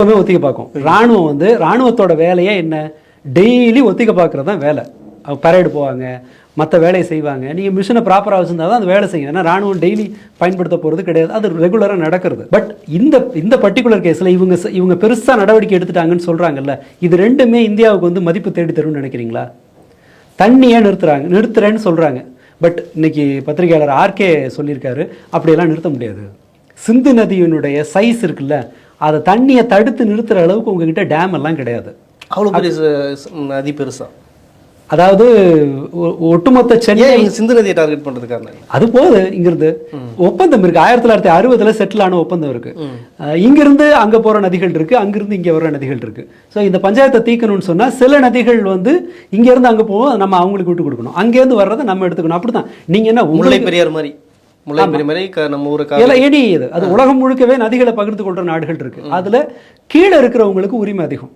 ஒத்திகை பார்க்கும். ராணுவம் வந்து ராணுவத்தோட வேலையே என்ன? டெய்லி ஒத்திகை பார்க்கறது தான் வேலை. பரேடு போவாங்க, மற்ற வேலையை செய்வாங்க. நீங்கள் மிஷினை ப்ராப்பராக வச்சுருந்தா தான் அந்த வேலை செய்யும். ஏன்னா ராணுவம் டெய்லி பயன்படுத்த போகிறது கிடையாது, அது ரெகுலராக நடக்கிறது. பட் இந்த பர்டிகுலர் கேஸில் இவங்க பெருசாக நடவடிக்கை எடுத்துட்டாங்கன்னு சொல்கிறாங்கல்ல, இது ரெண்டுமே இந்தியாவுக்கு வந்து மதிப்பு தேடி தரும்னு நினைக்கிறீங்களா? தண்ணியே நிறுத்துறேன்னு சொல்கிறாங்க. பட் இன்னைக்கு பத்திரிகையாளர் ஆர்கே சொல்லியிருக்காரு, அப்படியெல்லாம் நிறுத்த முடியாது. சிந்து நதியினுடைய சைஸ் இருக்குல்ல, அதை தண்ணியை தடுத்து நிறுத்துகிற அளவுக்கு உங்ககிட்ட டேம் எல்லாம் கிடையாது. அவ்வளோ பெரிய நதி பெருசா? அதாவது ஒட்டுமொத்த சென்னை சிந்து நதியை டார்கெட் பண்ணுறதுக்கான அது போகுது. இங்கிருந்து ஒப்பந்தம் இருக்கு, 1960 செட்டில் ஆன ஒப்பந்தம் இருக்கு. இங்கிருந்து அங்க போற நதிகள் இருக்கு, அங்கிருந்து இங்க வர நதிகள் இருக்கு. ஸோ இந்த பஞ்சாயத்தை தீக்கணும்னு சொன்னா சில நதிகள் வந்து இங்க இருந்து அங்க போவோம், நம்ம அவங்களுக்கு விட்டு கொடுக்கணும். அங்கேருந்து வர்றதை நம்ம எடுத்துக்கணும். அப்படிதான். நீங்க என்ன முல்லை பெரியார் மாதிரி நம்ம ஊருக்கு அது உலகம் முழுக்கவே நதிகளை பகிர்ந்து கொள்ற நாடுகள் இருக்கு. அதுல கீழே இருக்கிறவங்களுக்கு உரிமை அதிகம்.